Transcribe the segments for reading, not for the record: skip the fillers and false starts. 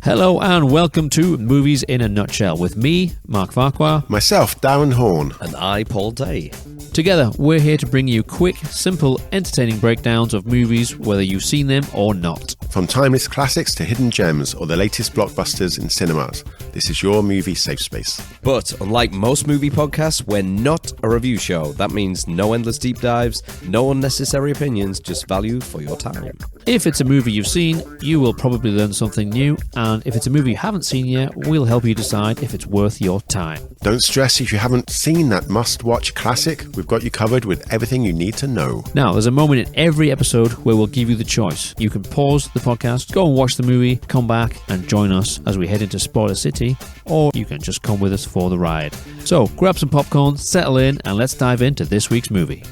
Hello and welcome to Movies in a Nutshell with me, Marc Farquhar. Myself, Darren Horne. And I, Paul Day. Together, we're here to bring you quick, simple, entertaining breakdowns of movies, whether you've seen them or not. From timeless classics to hidden gems or the latest blockbusters in cinemas, this is your movie safe space. But unlike most movie podcasts, we're not a review show. That means no endless deep dives, no unnecessary opinions, just value for your time. If it's a movie you've seen, you will probably learn something new, and if it's a movie you haven't seen yet, we'll help you decide if it's worth your time. Don't stress if you haven't seen that must-watch classic. We've got you covered with everything you need to know. Now, there's a moment in every episode where we'll give you the choice. You can pause the podcast, go and watch the movie, come back and join us as we head into Spoiler City, or you can just come with us for the ride. So, grab some popcorn, settle in, and let's dive into this week's movie.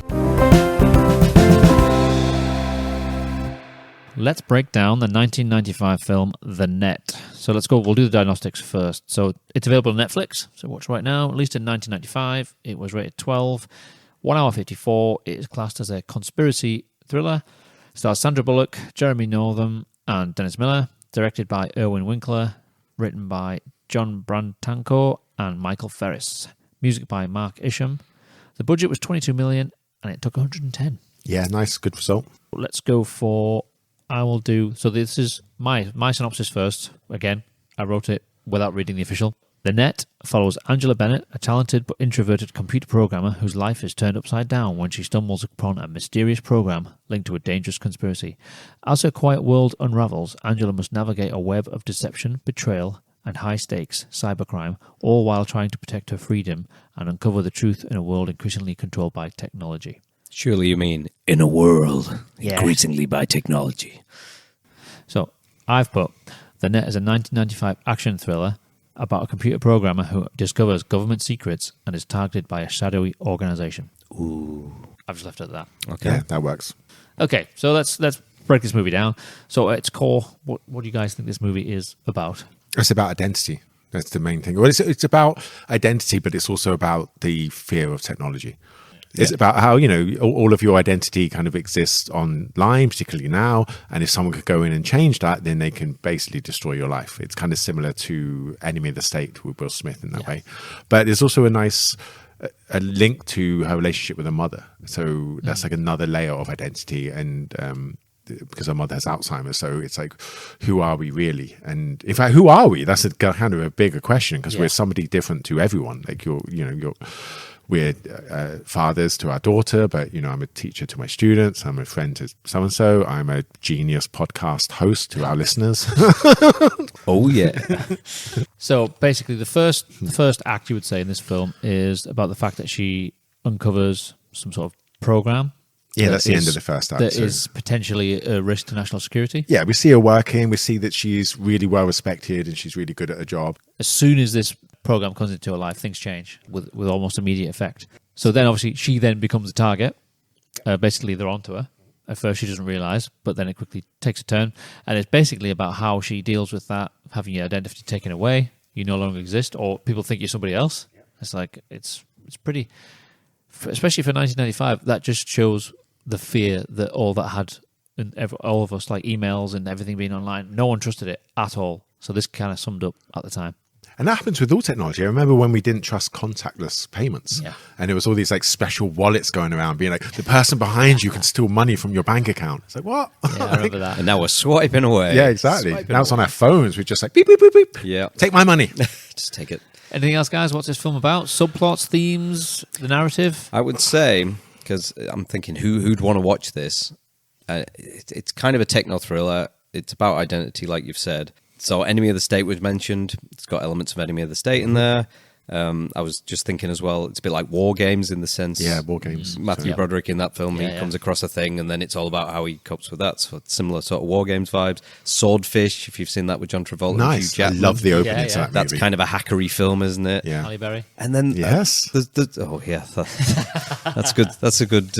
Let's break down the 1995 film The Net. So let's go, we'll do the diagnostics first. So it's available on Netflix, so watch right now. Released in 1995, it was rated 12, 1 hour 54. It is classed as a conspiracy thriller. Stars Sandra Bullock, Jeremy Northam, and Dennis Miller. Directed by Irwin Winkler. Written by John Brantanko and Michael Ferris. Music by Mark Isham. The budget was $22 million, and it took 110. Yeah, nice, good result. Let's go for... So this is my synopsis first. Again, I wrote it without reading the official. The Net follows Angela Bennett, a talented but introverted computer programmer whose life is turned upside down when she stumbles upon a mysterious program linked to a dangerous conspiracy. As her quiet world unravels, Angela must navigate a web of deception, betrayal, and high-stakes cybercrime, all while trying to protect her freedom and uncover the truth in a world increasingly controlled by technology. Surely you mean in a world increasingly by technology. So I've put The Net as a 1995 action thriller about a computer programmer who discovers government secrets and is targeted by a shadowy organization. Ooh. I've just left it at that. Okay. Yeah, that works. Okay, so let's break this movie down. So at its core, what do you guys think this movie is about? It's about identity. That's the main thing. Well, it's about identity, but it's also about the fear of technology. It's about how, all of your identity kind of exists online, particularly now. And if someone could go in and change that, then they can basically destroy your life. It's kind of similar to Enemy of the State with Will Smith in that way. But there's also a nice a link to her relationship with her mother. So that's like another layer of identity. And because her mother has Alzheimer's. So it's like, who are we really? And in fact, who are we? That's kind of a bigger question because we're somebody different to everyone. Like we're fathers to our daughter, but, I'm a teacher to my students. I'm a friend to so-and-so. I'm a genius podcast host to our listeners. Oh, yeah. So basically the first act you would say in this film is about the fact that she uncovers some sort of program. Yeah, that's the end of the first act. That is potentially a risk to national security. Yeah, we see her working. We see that she's really well respected and she's really good at her job. As soon as this program comes into her life, things change with almost immediate effect. So then obviously she then becomes the target. Basically they're onto her. At first she doesn't realise, but then it quickly takes a turn. And it's basically about how she deals with that, having your identity taken away. You no longer exist, or people think you're somebody else. It's like, it's pretty, especially for 1995, that just shows the fear that all that had, all of us, like emails and everything being online. No one trusted it at all. So this kind of summed up at the time. And that happens with all technology. I remember when we didn't trust contactless payments. Yeah. And there was all these like special wallets going around being like, the person behind you can steal money from your bank account. It's like, what? Yeah, I remember that. And now we're swiping away. Yeah, exactly. Now it's on our phones. We're just like, beep, beep, beep, beep. Yeah. Take my money. Just take it. Anything else, guys? What's this film about? Subplots, themes, the narrative? I would say, because I'm thinking who'd want to watch this. It's kind of a techno thriller. It's about identity, like you've said. So Enemy of the State was mentioned. It's got elements of Enemy of the State in there. I was just thinking as well, it's a bit like War Games in the sense. Yeah, War Games. Matthew Broderick in that film, he comes across a thing and then it's all about how he copes with that. So similar sort of War Games vibes. Swordfish, if you've seen that with John Travolta. Nice. And Hugh Jackman. I love the opening to that That's movie. kind of a hackery film, isn't it? Yeah. Halle Berry. And then yes. That's good. That's a good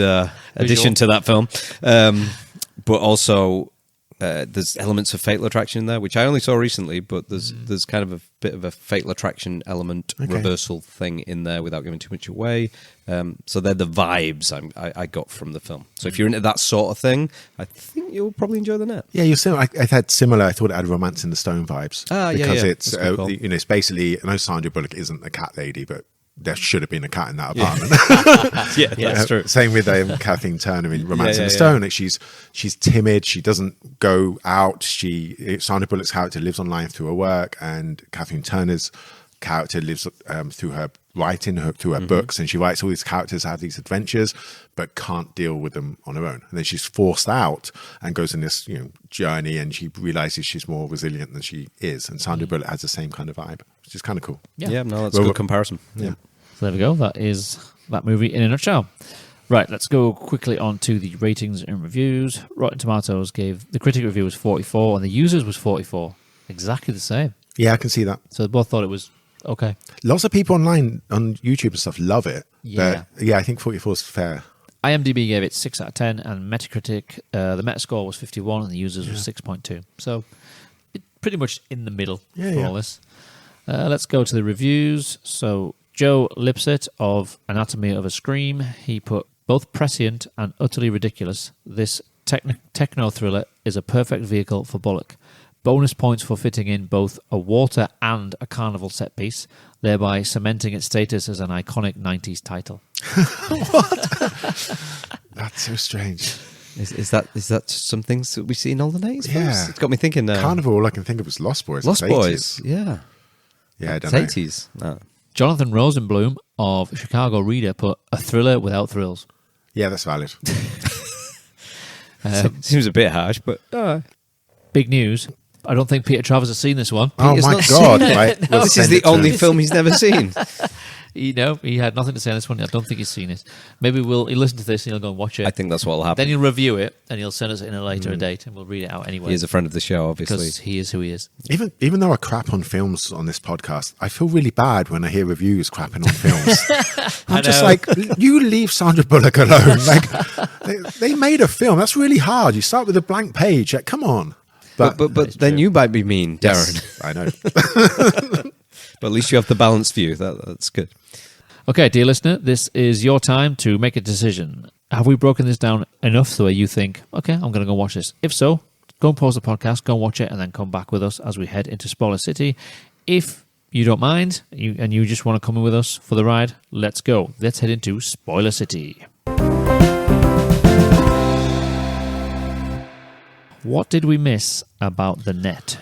addition to that film. But also There's elements of Fatal Attraction in there, which I only saw recently, but there's kind of a bit of a Fatal Attraction element reversal thing in there without giving too much away. So they're the vibes I got from the film. So if you're into that sort of thing, I think you'll probably enjoy The Net. Yeah, you're similar. I had similar. I thought it had Romance in the Stone vibes. Because it's it's basically. I know Sandra Bullock isn't a cat lady, but there should have been a cat in that apartment. Yeah, that's true. Same with Kathleen Turner in Romance in the Stone. Like she's timid. She doesn't go out. Sandra Bullock's character lives online through her work, and Kathleen Turner's character lives through her writing, through her books, and she writes all these characters have these adventures, but can't deal with them on her own. And then she's forced out and goes on this journey, and she realizes she's more resilient than she is. And Sandra Bullock has the same kind of vibe, which is kind of cool. Yeah, no, that's a good comparison. Yeah. So there we go. That is that movie in a nutshell. Right, let's go quickly on to the ratings and reviews. Rotten Tomatoes gave the critic review was 44 and the users was 44. Exactly the same. Yeah, I can see that. So they both thought it was okay. Lots of people online on YouTube and stuff love it. Yeah. But yeah, I think 44 is fair. IMDb gave it 6 out of 10, and Metacritic, the Metascore was 51 and the users was 6.2. So pretty much in the middle for all this. Let's go to the reviews. So Joe Lipset of Anatomy of a Scream, he put, both prescient and utterly ridiculous, this techno thriller is a perfect vehicle for Bullock. Bonus points for fitting in both a water and a carnival set piece, thereby cementing its status as an iconic 90s title. What? That's so strange. Is that some things that we see in olden days? Yeah. It's got me thinking. Carnival, all I can think of was Lost Boys. Lost It's Boys, 80s. yeah. Yeah, I don't It's know. 80s. No. Jonathan Rosenblum of Chicago Reader put, a thriller without thrills. Yeah, that's valid. Seems a bit harsh, but Big news. I don't think Peter Travers has seen this one. Oh Peter's my not God. seen it. Right, we'll this is send the it to only him. film he's never seen. He had nothing to say on this one. I don't think he's seen it. Maybe he'll listen to this and he'll go and watch it. I think that's what will happen. Then he'll review it and he'll send us in a later date and we'll read it out anyway. He is a friend of the show, obviously. because he is who he is. Even though I crap on films on this podcast, I feel really bad when I hear reviews crapping on films. I'm just know. like, you leave Sandra Bullock alone. Like, they made a film. That's really hard. You start with a blank page. Like, come on. But then you might be mean, Darren. Yes, I know. But at least you have the balanced view. That's good. Okay, dear listener, this is your time to make a decision. Have we broken this down enough so you think, okay, I'm going to go watch this? If so, go and pause the podcast, go and watch it, and then come back with us as we head into Spoiler City. If you don't mind, and you just want to come in with us for the ride, let's go. Let's head into Spoiler City. What did we miss about The Net?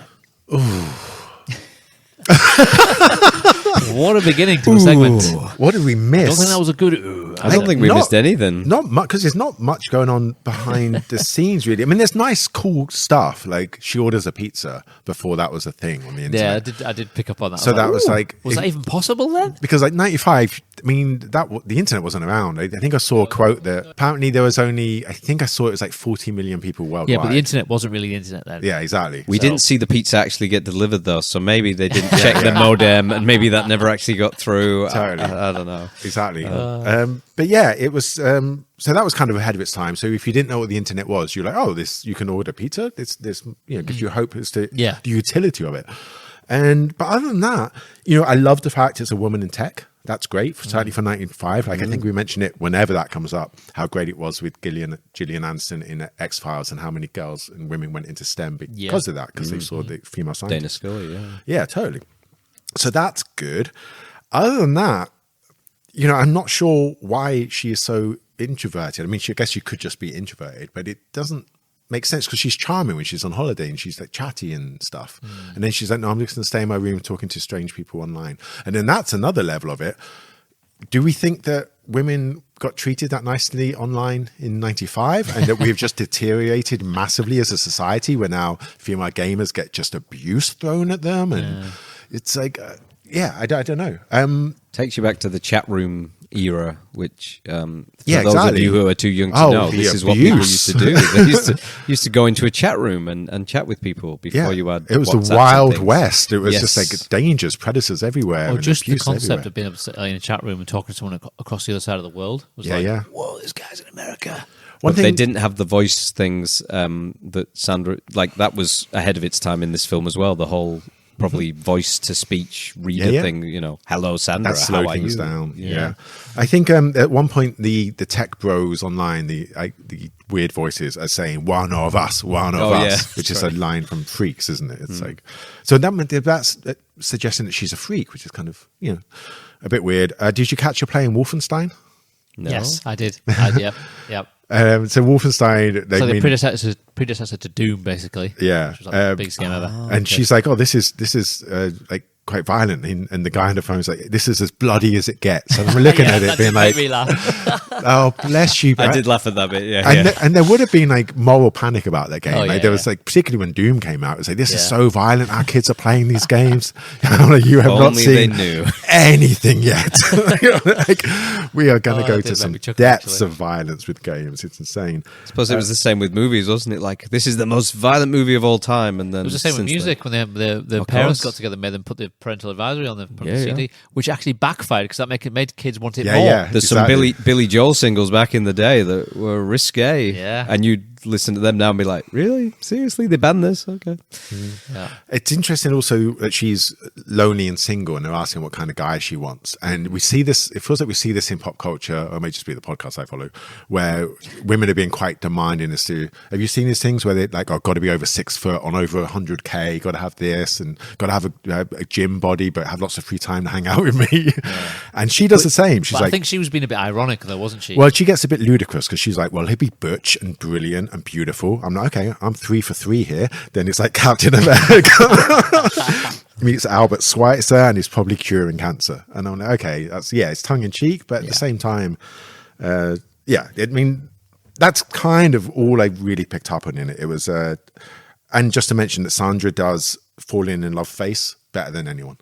What a beginning to a segment. What did we I miss? don't think that was a good ooh. I don't think we missed anything. Not much, because there's not much going on behind the scenes, really. I mean, there's nice, cool stuff. Like, she orders a pizza before that was a thing on the internet. Yeah, I did pick up on that. So that was like... Was that even possible then? Because like 95, I mean, the internet wasn't around. I think I saw a quote that apparently there was only, I think I saw it was like 40 million people worldwide. Yeah, but the internet wasn't really the internet then. Yeah, exactly. We didn't see the pizza actually get delivered, though, so maybe they didn't check the modem, and maybe that never actually got through. Totally. I don't know. Exactly. But yeah, it was, so that was kind of ahead of its time. So if you didn't know what the internet was, you're like, oh, you can order pizza. This, gives you hope as to the utility of it. But other than that, I love the fact it's a woman in tech. That's great, certainly for 1995. Like, I think we mention it whenever that comes up, how great it was with Gillian Anderson in X-Files and how many girls and women went into STEM because of that, because they saw the female Dana scientists. Scully, yeah. Yeah, totally. So that's good. Other than that, I'm not sure why she is so introverted. I mean, I guess she could just be introverted, but it doesn't make sense because she's charming when she's on holiday and she's like chatty and stuff. And then she's like, no, I'm just going to stay in my room talking to strange people online. And then that's another level of it. Do we think that women got treated that nicely online in 95 and that we've just deteriorated massively as a society where now female gamers get just abuse thrown at them? And it's like, I don't know. Takes you back to the chat room era, which for Yeah, those exactly. of you who are too young to Oh, know, the this is what people abuse. used to do. They used to go into a chat room and chat with people before you had it was WhatsApps the and Wild things. West. It was Yes. just like dangers, predators everywhere. Or and just the abuse concept everywhere. of being able to sit in a chat room and talking to someone across the other side of the world was Yeah. whoa, this guy's in America. One But thing they didn't have the voice things that Sandra, like that was ahead of its time in this film as well. The whole probably voice to speech reader thing, hello Sandra, that slowed how are things you? down. Yeah. I think at one point the tech bros online, the weird voices are saying one of us, which is a line from Freaks, isn't it? It's like, so that's suggesting that she's a freak, which is kind of a bit weird. Did you catch her playing Wolfenstein? No? Yes, I did. Yep. So Wolfenstein, So the predecessor to Doom, basically. Yeah. Which was like the biggest game ever. And she's like, "Oh, this is like quite violent." And the guy on the phone is like, "This is as bloody as it gets." And I'm looking at it, that being did like, make me laugh. "Oh, bless you." I did laugh at that bit, And there would have been like moral panic about that game. Oh, Like, yeah, there was like, particularly when Doom came out, it was like, "This is Yeah. so violent. Our kids are playing these games. You have not Only they seen knew. anything yet." Like, we are going to go that to did some make me chuckle, depths actually. of violence with games. It's insane. I suppose it was the same with movies, wasn't it? Like, this is the most violent movie of all time, and then It was the same with since music when the Of parents course. got together and made them put the parental advisory on the Yeah, CD, which actually backfired because that made kids want it Yeah, more. yeah. There's some Exactly. Billy Joel singles back in the day that were risque. Yeah. And you'd listen to them now and be like, really? Seriously? They banned this? Okay. Yeah. It's interesting also that she's lonely and single, and they're asking what kind of guy she wants. And we see this, it feels like we see this in pop culture, or it may just be the podcast I follow, where women are being quite demanding as to, have you seen these things where they're like, oh, got to be over 6 foot, on over 100K, got to have this, and got to have a gym body, but have lots of free time to hang out with me. And she does the same. She's But I like, think she was being a bit ironic, though, wasn't she? well, she gets a bit ludicrous because she's like, well, he'd be butch and brilliant and beautiful. I'm like, okay, I'm 3 for 3 here. Then it's like Captain America meets Albert Schweitzer and he's probably curing cancer. And I'm like, okay, it's tongue in cheek, but at the same time, I mean, that's kind of all I really picked up on in it. It was, and just to mention that Sandra does falling in love face better than anyone.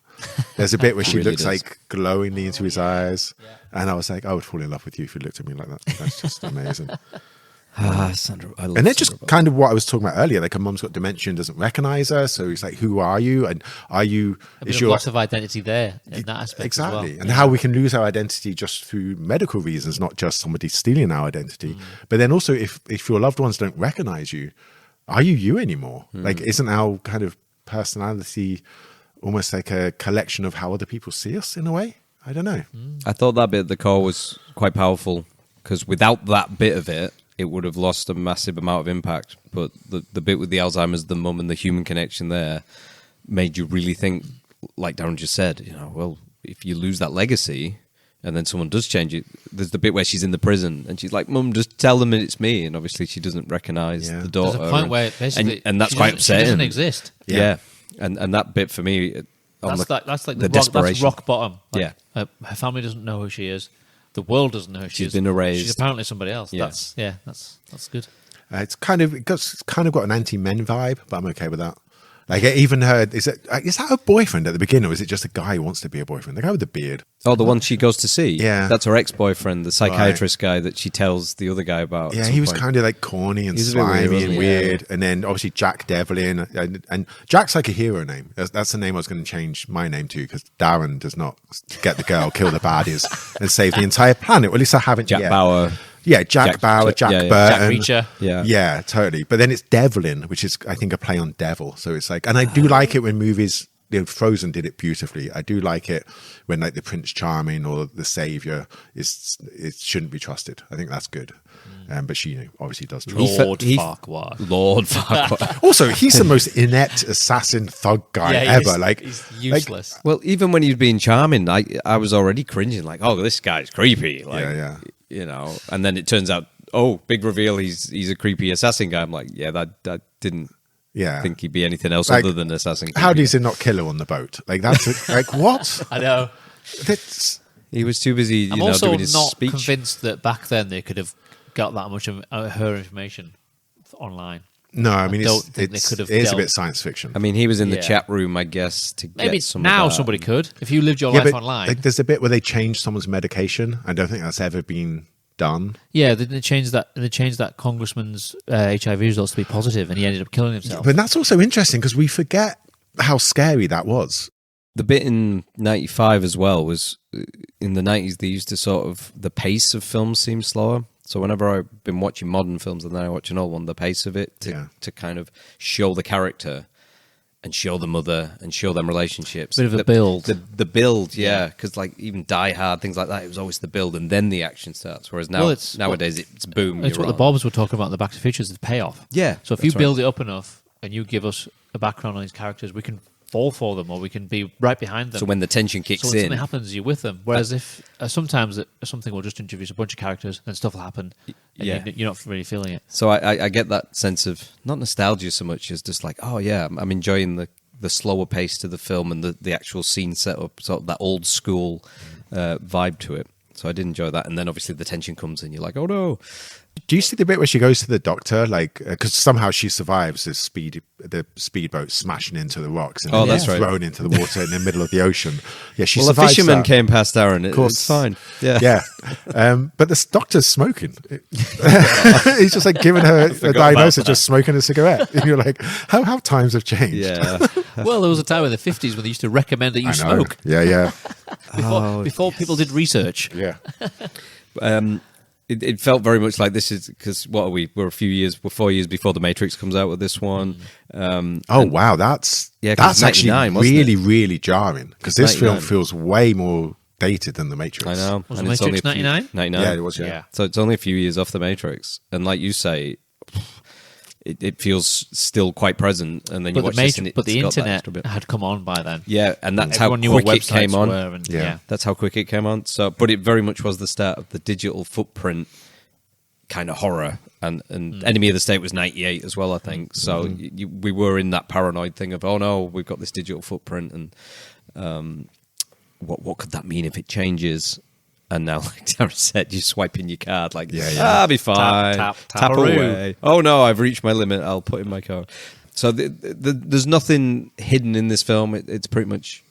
There's a bit where she Really looks does. like glowingly into his eyes. And I was like, I would fall in love with you if you looked at me like that. That's just amazing. Sandra. I love And then Sandra just Bullock. kind of what I was talking about earlier, like her mum's got dementia and doesn't recognize her. So he's like, who are you? And are you, a bit of loss of identity there in that aspect exactly. as well. And how we can lose our identity just through medical reasons, not just somebody stealing our identity. But then also if your loved ones don't recognize you, are you anymore? Like, isn't our kind of personality almost like a collection of how other people see us in a way? I don't know. I thought that bit at the core was quite powerful because without that bit of it, it would have lost a massive amount of impact. But the bit with the Alzheimer's, the mum and the human connection there made you really think, like Darren just said, well, if you lose that legacy and then someone does change it, there's the bit where she's in the prison and she's like, Mum, just tell them it's me. And obviously she doesn't recognize Yeah. the daughter. There's a point where basically and that's she quite doesn't- she doesn't upsetting. exist. Yeah. And that bit for me, That's like the the rock, desperation. that's rock bottom. Like, Yeah. her family doesn't know who she is. The world doesn't know who she She's is. been erased. She's apparently somebody else. Yeah. That's good. It's kind of got an anti-men vibe, but I'm okay with that. Like, even her, is that her boyfriend at the beginning, or is it just a guy who wants to be a boyfriend? The guy with the beard. Oh, the one she goes to see? Yeah. That's her ex-boyfriend, the psychiatrist guy that she tells the other guy about. Yeah, at he some was point. kind of like corny and He's a bit weird, slimy wasn't and he? weird. And then obviously Jack Devlin. And Jack's like a hero name. That's the name I was going to change my name to, because Darren does not get the girl, kill the baddies, and save the entire planet. Well, at least I haven't Jack yet. Bauer. Yeah, Jack Bauer, Jack yeah, yeah. Burton. Jack Reacher. Yeah. Yeah, totally. But then it's Devlin, which is, I think, a play on devil. So it's like, and I do like it when movies, Frozen did it beautifully. I do like it when like the Prince Charming or the Savior it shouldn't be trusted. I think that's good. But she obviously does trust. Lord he- Farquhar. Lord Farquhar. Also, he's the most inept assassin thug guy ever. Like, he's useless. Well, even when he was being charming, I was already cringing, like, oh, this guy's creepy. Like, Yeah. and then it turns out, oh, big reveal, he's a creepy assassin guy. I'm like, yeah, that didn't Yeah. think he'd be anything else Like, other than assassin. How creepy. does he not kill her on the boat? Like, that's like, what? I know. That's, He was too busy, I'm also doing his not speech. convinced that back then they could have got that much of her information online. no, I mean, don't it's think they could have it is a dealt- bit science fiction. I mean, he was in the Yeah. chat room, I guess, to get Maybe some now of that. somebody could. If you lived your Yeah, life but online. like, there's a bit where they change someone's medication. I don't think that's ever been done. Yeah, they changed that. They changed that congressman's HIV results to be positive, and he ended up killing himself. But that's also interesting because we forget how scary that was. The bit in 95 as well was, in the 90s, they used to sort of, the pace of films seemed slower. So whenever I've been watching modern films and then I watch an old one, the pace of it to kind of show the character and show the mother and show them relationships. Bit of a build. The build, yeah. Because like even Die Hard, things like that, it was always the build and then the action starts. Whereas now, nowadays it's boom. It's what the Bobs were talking about in the Back to the Future, is the payoff. Yeah. So if you build it up enough and you give us a background on these characters, we can fall for them or we can be right behind them. So when the tension kicks when in, something happens, you're with them. Whereas if sometimes something will just introduce a bunch of characters and stuff will happen, and you're not really feeling it. So I get that sense of not nostalgia so much as just like, oh yeah, I'm enjoying the slower pace to the film and the actual scene setup, sort of that old school vibe to it. So I did enjoy that, and then obviously the tension comes in. You're like, oh no. Do you see the bit where she goes to the doctor, like because somehow she survives the speedboat smashing into the rocks and that's right, thrown into the water in the middle of the ocean? Yeah, she a survives. fisherman that. came past Darren. Of course, it's fine. Yeah, yeah. But the doctor's smoking. He's just like giving her a diagnosis, just smoking a cigarette. And you're like, how times have changed. Yeah. Well, there was a time in the 50s when they used to recommend that you smoke. Yeah. Before people did research. Yeah. It felt very much like this is because what are we? We're 4 years before the Matrix comes out with this one. Wow, that's actually really jarring because this film feels way more dated than the Matrix. I know. Was the Matrix 99? 99. Yeah, it was. Yeah. So it's only a few years off the Matrix, and like you say, it feels still quite present. And then you watch this, and the internet had come on by then. Yeah, and that's how quick it came on. That's how quick it came on. So, but it very much was the start of the digital footprint kind of horror. And Enemy of the State was 98 as well, I think. So we were in that paranoid thing of, oh no, we've got this digital footprint, and what could that mean if it changes? And now, like Darren said, you're swiping your card like, I'll be fine. Tap away. Oh, no, I've reached my limit. I'll put in my card. So there's nothing hidden in this film. It's pretty much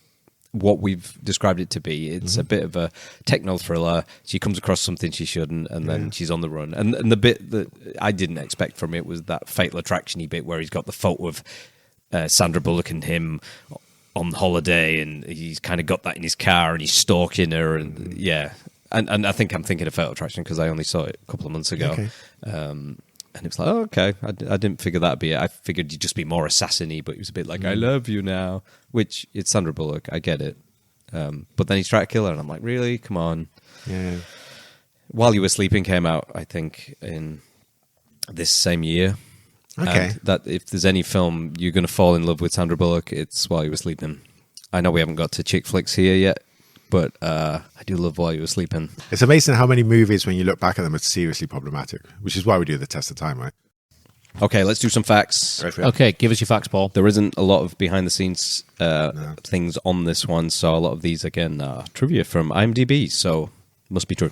what we've described it to be. It's a bit of a techno thriller. She comes across something she shouldn't, and then she's on the run. And the bit that I didn't expect from it was that Fatal Attraction-y bit where he's got the photo of Sandra Bullock and him on holiday, and he's kind of got that in his car, and he's stalking her, and and I think I'm thinking of Fatal Attraction because I only saw it a couple of months ago, and it was like, oh, okay, I didn't figure that'd be it. I figured you'd just be more assassin-y, but he was a bit like, I love you now, which it's Sandra Bullock, I get it, but then he's trying to kill her, and I'm like, really? Come on. Yeah. While You Were Sleeping came out, I think, in this same year. Okay. And that if there's any film you're going to fall in love with Sandra Bullock, it's While You Were Sleeping. I know we haven't got to chick flicks here yet, but I do love While You Were Sleeping. It's amazing how many movies, when you look back at them, are seriously problematic, which is why we do the test of time, right? Okay, let's do some facts. Okay, give us your facts, Paul. There isn't a lot of behind-the-scenes things on this one, so a lot of these, again, trivia from IMDb, so must be true.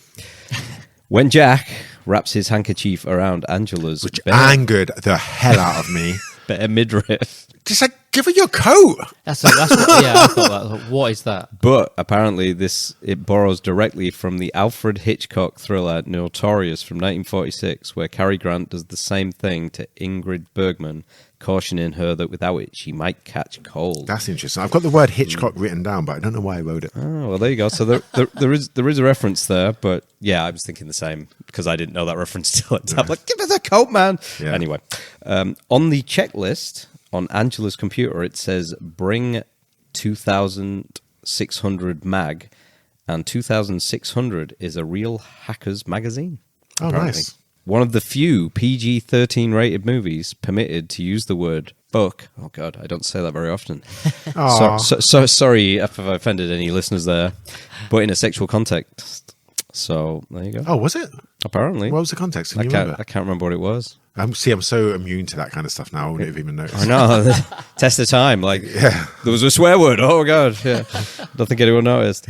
When Jack wraps his handkerchief around Angela's which angered the hell out of me. bare midriff. Just like, give her your coat. That's what, I thought that. What is that? But apparently it borrows directly from the Alfred Hitchcock thriller Notorious from 1946, where Cary Grant does the same thing to Ingrid Bergman, cautioning her that without it she might catch cold. That's interesting. I've got the word Hitchcock written down, but I don't know why I wrote it. Oh, well, there you go. So there is a reference there, but yeah, I was thinking the same because I didn't know that reference till it's up. Like, give her the coat, man. Yeah. Anyway, on the checklist on Angela's computer, it says bring 2,600 mag, and 2,600 is a real hackers magazine. Oh, apparently. Nice. One of the few PG-13 rated movies permitted to use the word fuck. Oh, God, I don't say that very often. So sorry if I've offended any listeners there, but in a sexual context. So there you go. Oh, was it? Apparently. What was the context? I can't remember what it was. I'm so immune to that kind of stuff now. I wouldn't have even noticed. I know. Test of time. Like, there was a swear word. Oh, God. Yeah. Don't think anyone noticed.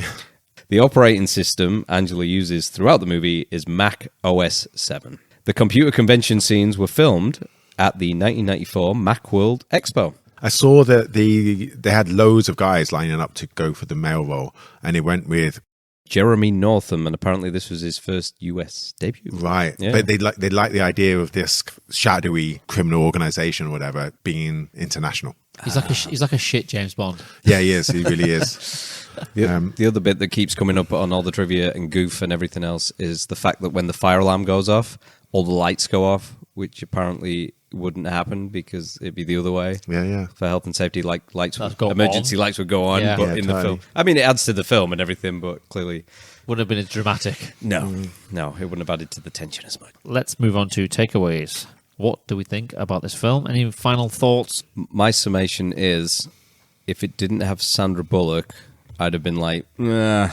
The operating system Angela uses throughout the movie is Mac OS 7. The computer convention scenes were filmed at the 1994 Macworld Expo. I saw that they had loads of guys lining up to go for the male role, and it went with Jeremy Northam, and apparently this was his first US debut. Right, yeah. But they like the idea of this shadowy criminal organization or whatever being international. He's like a shit James Bond. Yeah, he is. He really is. The other bit that keeps coming up on all the trivia and goof and everything else is the fact that when the fire alarm goes off, all the lights go off, which apparently wouldn't happen because it'd be the other way. Yeah. For health and safety, like emergency lights would go on, Yeah. but Yeah, in the totally. film, I mean, it adds to the film and everything, but clearly, Wouldn't have been as dramatic. no, it wouldn't have added to the tension as much. Let's move on to takeaways. What do we think about this film? Any final thoughts? My summation is, if it didn't have Sandra Bullock, I'd have been like, nah.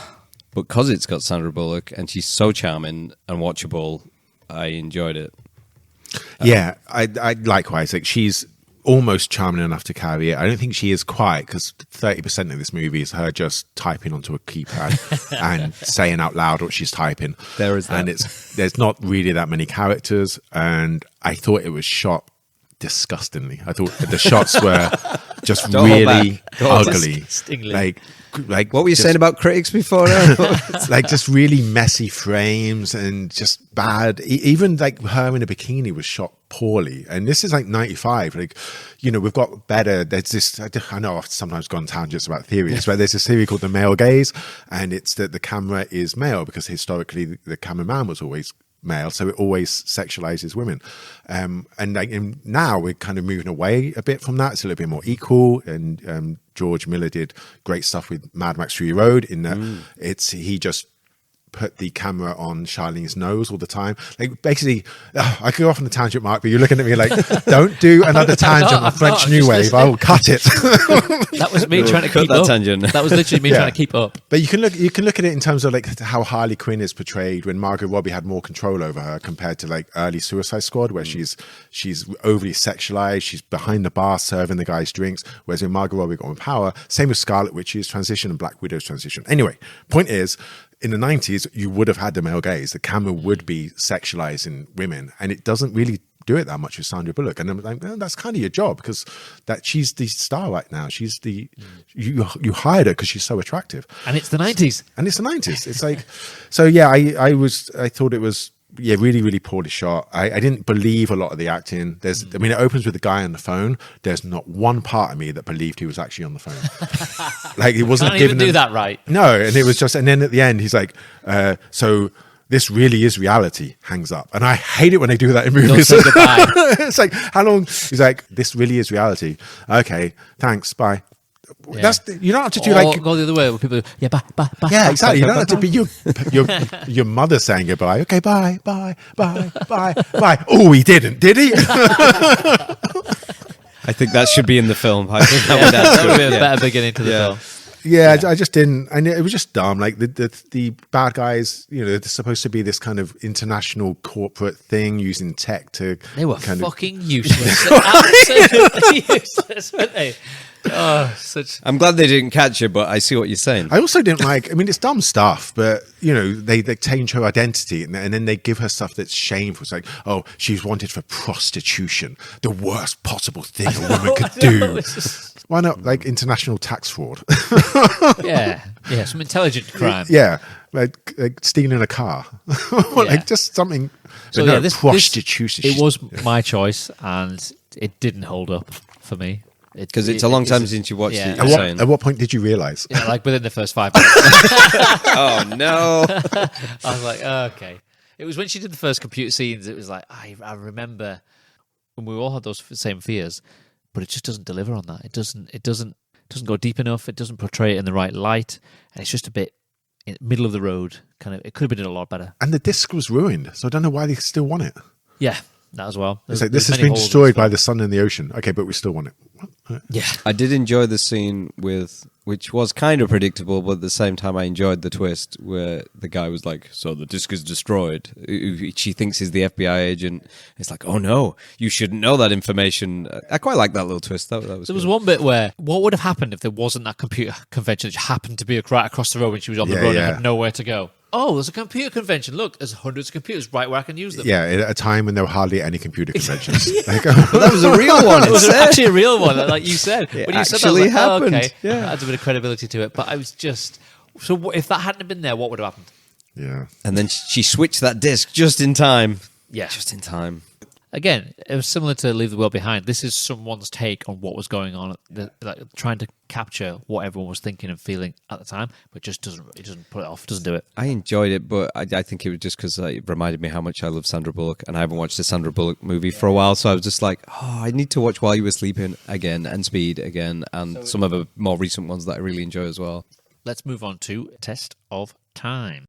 But because it's got Sandra Bullock and she's so charming and watchable, I enjoyed it. Yeah, I likewise. Like, she's almost charming enough to carry it. I don't think she is quite, because 30% of this movie is her just typing onto a keypad and saying out loud what she's typing. There is that. And there's not really that many characters, and I thought it was shot disgustingly. I thought the shots were just Don't hold really back. Go on. ugly. Disgustingly. Like What were you just- saying about critics before now? like just really messy frames and just bad. Even like her in a bikini was shot poorly. And this is like 95. Like, you know, we've got better. There's this, I know I've sometimes gone tangents about theories, but there's this theory called the male gaze, and it's that the camera is male because historically the cameraman was always male, so it always sexualizes women, and now we're kind of moving away a bit from that. It's a little bit more equal, and George Miller did great stuff with Mad Max Fury Road in that he just put the camera on Charlene's nose all the time. Like, basically, I could go off on a tangent, Mark, but you're looking at me like, don't do another tangent on French I'm New just Wave. listening. I will cut it. That was me trying to Cut keep that up. tangent. That was literally me Yeah. trying to keep up. But you can look at it in terms of like how Harley Quinn is portrayed when Margot Robbie had more control over her compared to like early Suicide Squad, where she's overly sexualized, she's behind the bar serving the guys drinks, whereas when Margot Robbie got more power, same with Scarlet Witch's transition and Black Widow's transition. Anyway, point is, in the 90s, you would have had the male gaze. The camera would be sexualizing women, and it doesn't really do it that much with Sandra Bullock. And I'm like, well, that's kind of your job, because that she's the star right now. She's the you hired her because she's so attractive, And it's the 90s. and it's the 90s. It's like, so yeah, I thought it was really, really poorly shot. I didn't believe a lot of the acting. I mean, it opens with the guy on the phone. There's not one part of me that believed he was actually on the phone. Like, he wasn't Can't even giving do them- that right. No, and it was just, and then at the end, he's like, so this really is reality, hangs up. And I hate it when they do that in movies. say goodbye. It's like, how long? He's like, this really is reality. Okay, thanks, bye. Yeah. You don't have to do Or like, go the other way where people yeah, bye. yeah, bye, exactly. bye, You don't bye, have to be your mother saying goodbye. Okay, bye. Oh, he didn't, did he? I think that should be in the film. I think that would add That to would be it. a Yeah. better beginning to the Yeah. film. Yeah, I just didn't, and it was just dumb. Like the bad guys, you know, they're supposed to be this kind of international corporate thing using tech to. They were kind fucking useless. Absolutely useless, weren't they? Oh, such. I'm glad they didn't catch it, but I see what you're saying. I also didn't like. I mean, it's dumb stuff, but you know, they change her identity, and then they give her stuff that's shameful. It's like, oh, she's wanted for prostitution, the worst possible thing a woman could do. It's just- Why not like international tax fraud? yeah, some intelligent crime. Yeah, like stealing a car, Yeah. like just something. So but no, yeah, this prostitution. it was my choice, and it didn't hold up for me. Because it's a long time since you watched yeah. it. At You're what, saying. at what point did you realize? Yeah, like within the first 5 minutes. Oh, no. I was like, oh, okay. It was when she did the first computer scenes. It was like I remember when we all had those same fears, but it just doesn't deliver on that. It doesn't go deep enough. It doesn't portray it in the right light, and it's just a bit in the middle of the road. Kind of, it could have been a lot better. And the disc was ruined, so I don't know why they still want it. Yeah, that as well. It's like, this has been destroyed by the sun and the ocean. Okay, but we still want it. What? Yeah, I did enjoy the scene which was kind of predictable, but at the same time I enjoyed the twist where the guy was like, so the disc is destroyed. She thinks he's the FBI agent. It's like, oh no, you shouldn't know that information. I quite like that little twist. That was there was good. one bit where what would have happened if there wasn't that computer convention that happened to be right across the road when she was on the Yeah, road yeah. and had nowhere to go. Oh, there's a computer convention. Look, there's hundreds of computers right where I can use them. Yeah, at a time when there were hardly any computer conventions. Like, But that was a real one. It was instead. actually a real one, like you said. It When you said actually that, I was like, happened. oh, okay, Yeah. that adds a bit of credibility to it. But I was just so if that hadn't been there, what would have happened? yeah. And then she switched that disc just in time. Yeah. Just in time. again, it was similar to Leave the World Behind. This is someone's take on what was going on, like trying to capture what everyone was thinking and feeling at the time, but just doesn't put it off, doesn't do it. I enjoyed it, but I think it was just because it reminded me how much I love Sandra Bullock, and I haven't watched a Sandra Bullock movie for a while, so I was just like, oh, I need to watch While You Were Sleeping again, and Speed again, and some of the more recent ones that I really enjoy as well. Let's move on to Test of Time.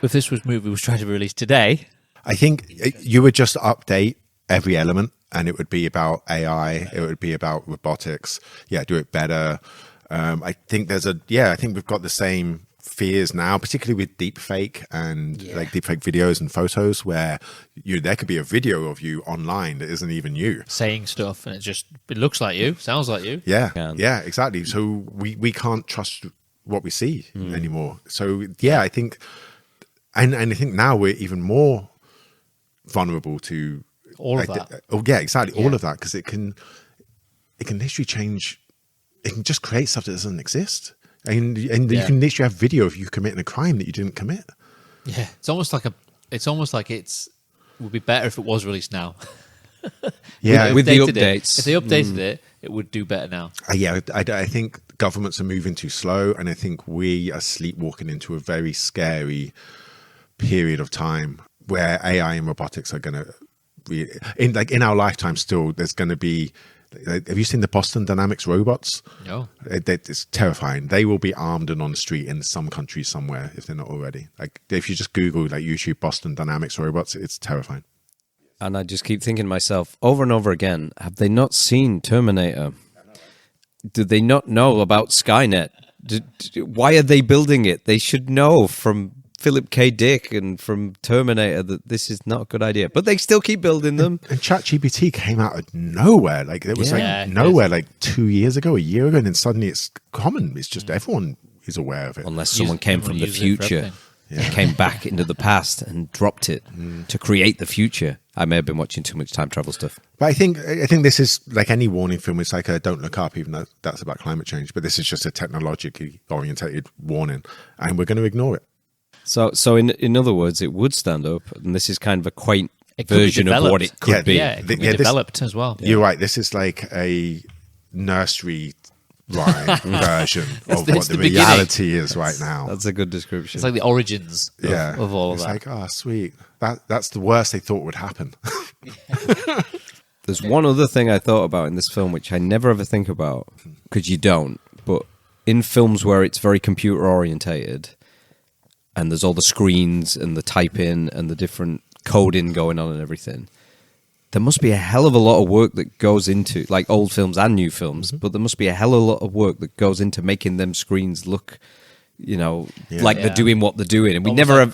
If this movie was trying to be released today, I think you would just update every element, and it would be about AI. It would be about robotics. Yeah, do it better. I think I think we've got the same fears now, particularly with deepfake and like deepfake videos and photos, where there could be a video of you online that isn't even you saying stuff, and it looks like you, sounds like you. Yeah, exactly. So we can't trust what we see anymore. So yeah, I think. And I think now we're even more vulnerable to all of that. Oh yeah, exactly, all of that, because it can literally change. It can just create stuff that doesn't exist, and you can literally have video of you committing a crime that you didn't commit. Yeah, it's almost like it would be better if it was released now. Yeah, with the updates. If they updated it, it would do better now. I think governments are moving too slow, and I think we are sleepwalking into a very scary period of time where AI and robotics are going to in our lifetime. Still, there's going to be. Have you seen the Boston Dynamics robots? No, it's terrifying. They will be armed and on the street in some country somewhere if they're not already. Like if you just Google YouTube Boston Dynamics robots, it's terrifying. And I just keep thinking to myself over and over again: have they not seen Terminator? Do they not know about Skynet? Why are they building it? They should know from Philip K. Dick and from Terminator that this is not a good idea, but they still keep building them. And ChatGPT came out of nowhere. Like it was nowhere like 2 years ago, a year ago, and then suddenly it's common. It's just everyone is aware of it. Unless someone came from the future and came back into the past and dropped it to create the future. I may have been watching too much time travel stuff. But I think this is like any warning film. It's like a Don't Look Up, even though that's about climate change. But this is just a technologically orientated warning, and we're going to ignore it. So in other words, it would stand up, and this is kind of a quaint version of what it could be. Yeah, it could be developed as well. You're right. This is like a nursery rhyme version of what the reality is right now. That's a good description. It's like the origins of all of that. It's like, oh, sweet. That's the worst they thought would happen. There's one other thing I thought about in this film, which I never ever think about, because you don't, but in films where it's very computer orientated, and there's all the screens and the typing and the different coding going on and everything, there must be a hell of a lot of work that goes into, like old films and new films, but there must be a hell of a lot of work that goes into making them screens look, like they're doing what they're doing. And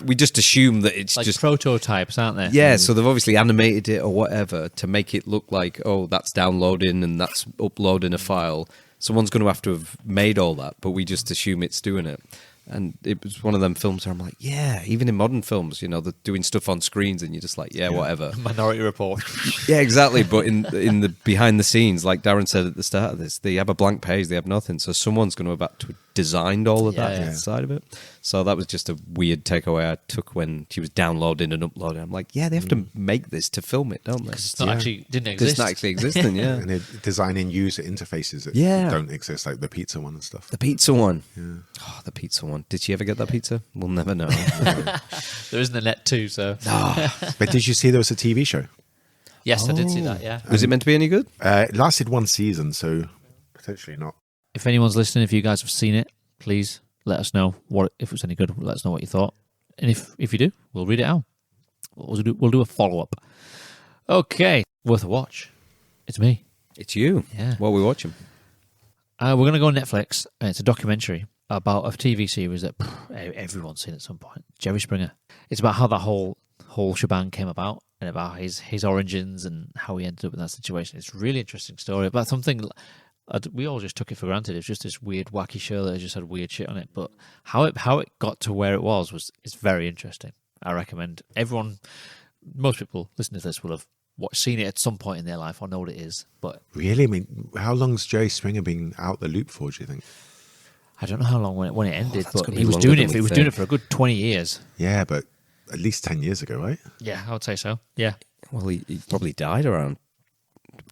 we just assume that it's like just prototypes, aren't they? Yeah, so they've obviously animated it or whatever to make it look like, oh, that's downloading and that's uploading a file. Someone's going to have made all that, but we just assume it's doing it. And it was one of them films where I'm like, yeah, even in modern films, they're doing stuff on screens and you're just like, yeah. Whatever. Minority Report. Yeah, exactly. But in the behind the scenes, like Darren said at the start of this, they have a blank page, they have nothing. So someone's going to have to designed all of that inside of it. So that was just a weird takeaway I took when she was downloading and uploading. I'm like, yeah, they have to make this to film it, don't they? Because it's not actually didn't exist. It's not actually existing, yeah. And they're designing user interfaces that don't exist, like the pizza one and stuff. The pizza one. Yeah. Oh, the pizza one. Did she ever get that pizza? We'll never know. There isn't a net too, so. But did you see there was a TV show? Yes, I did see that, yeah. Was it meant to be any good? It lasted one season, so potentially not. If anyone's listening, if you guys have seen it, please let us know if it's any good. Let us know what you thought. And if you do, we'll read it out. We'll do a follow-up. Okay, worth a watch. It's me. It's you. Yeah. What are we watching? We're going to go on Netflix. And it's a documentary about a TV series that everyone's seen at some point. Jerry Springer. It's about how that whole shebang came about and about his origins and how he ended up in that situation. It's a really interesting story about something we all just took it for granted. It's just this weird, wacky show that just had weird shit on it. But how it got to where it was it's very interesting. I recommend everyone, most people listening to this will have seen it at some point in their life or know what it is. But really, I mean, how long's Jerry Springer been out the loop for? Do you think? I don't know how long when it ended, but he was doing it. He was doing it for a good 20 years. Yeah, but at least 10 years ago, right? Yeah, I would say so. Yeah. Well, he probably died around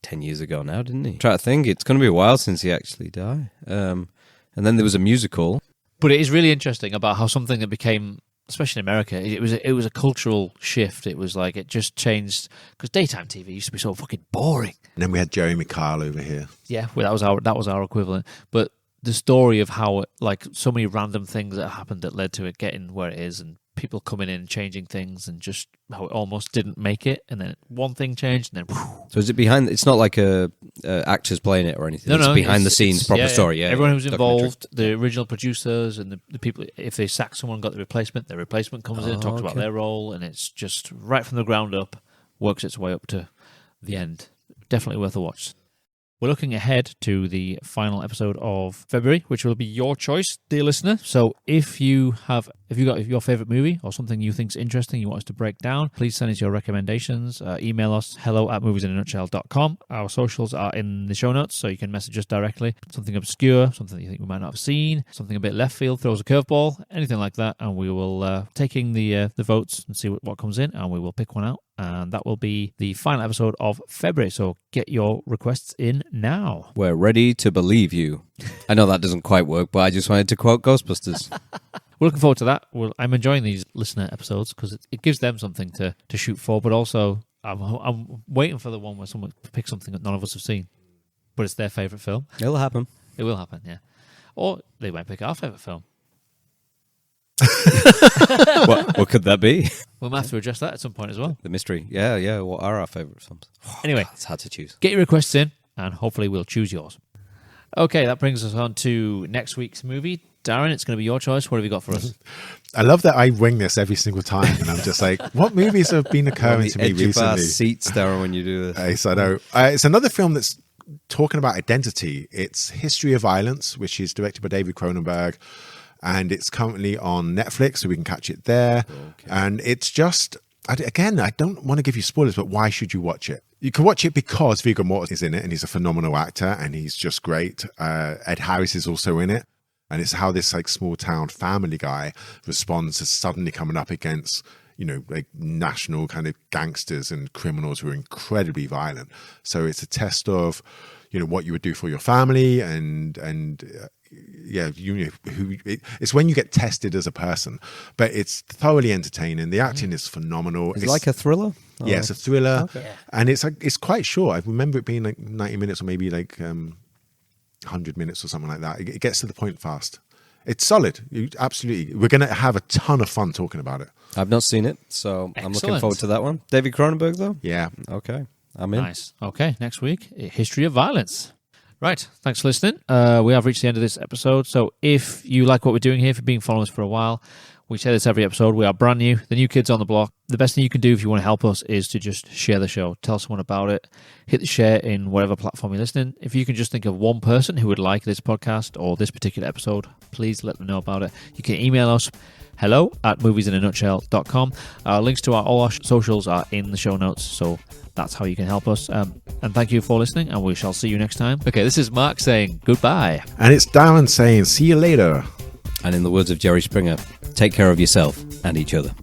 10 years ago now, didn't he? Try to think. It's going to be a while since he actually died. And then there was a musical. But it is really interesting about how something that became, especially in America, it was a cultural shift. It was like it just changed because daytime TV used to be so fucking boring. And then we had Jeremy Kyle over here. Yeah, well, that was our equivalent. But the story of how like so many random things that happened that led to it getting where it is, and people coming in and changing things, and just how it almost didn't make it, and then one thing changed, and then. Whew. So is it behind? It's not like actors playing it or anything. No, it's behind the scenes, proper story. Yeah, everyone who was documentary. involved, the original producers and the people. If they sack someone, got the replacement comes in and talks about their role, and it's just right from the ground up, works its way up to the end. Definitely worth a watch. We're looking ahead to the final episode of February, which will be your choice, dear listener. So if you got your favorite movie or something you think's interesting you want us to break down, please send us your recommendations. Email us hello@moviesinanutshell.com. Our socials are in the show notes, so you can message us directly. Something obscure, something that you think we might not have seen, something a bit left field, throws a curveball, anything like that, and we will taking the votes and see what comes in, and we will pick one out. And that will be the final episode of February. So get your requests in now. We're ready to believe you. I know that doesn't quite work, but I just wanted to quote Ghostbusters. We're looking forward to that. I'm enjoying these listener episodes because it gives them something to shoot for. But also, I'm waiting for the one where someone picks something that none of us have seen, but it's their favourite film. It'll happen. It will happen, yeah. Or they might pick our favourite film. What could that be? We'll have to address that at some point as well. The mystery. Yeah. What are our favourite films? Anyway, it's hard to choose. Get your requests in, and hopefully we'll choose yours. Okay, that brings us on to next week's movie. Darren, it's going to be your choice. What have you got for us? I love that I wing this every single time, and I'm just like, what movies have been occurring to me Edge of our recently? seats, Darren, when you do this. I know. It's another film that's talking about identity. It's History of Violence, which is directed by David Cronenberg, and it's currently on Netflix, so we can catch it there. Okay. And it's just, again, I don't want to give you spoilers, but why should you watch it? You can watch it because Viggo Mortensen is in it, and he's a phenomenal actor, and he's just great. Ed Harris is also in it. And it's how this like small town family guy responds to suddenly coming up against, like national kind of gangsters and criminals who are incredibly violent. So it's a test of, what you would do for your family it's when you get tested as a person. But it's thoroughly entertaining. The acting is phenomenal. It's like a thriller? Yeah, it's a thriller. Okay. And it's quite short. I remember it being like 90 minutes or maybe like 100 minutes or something like that. It gets to the point fast. It's solid. Absolutely. We're going to have a ton of fun talking about it. I've not seen it, so I'm looking forward to that one. David Cronenberg, though? Yeah. Okay. I'm in. Nice. Okay, next week, History of Violence. Right, thanks for listening. We have reached the end of this episode, so if you like what we're doing here, if you've been following us for a while, we say this every episode, we are brand new, the new kids on the block. The best thing you can do if you want to help us is to just share the show, tell someone about it, hit the share in whatever platform you're listening. If you can just think of one person who would like this podcast or this particular episode, please let them know about it. You can email us, hello@moviesinanutshell.com. Links to all our socials are in the show notes, so that's how you can help us. And thank you for listening, and we shall see you next time. Okay, this is Mark saying goodbye. And it's Darren saying see you later. And in the words of Jerry Springer, take care of yourself and each other.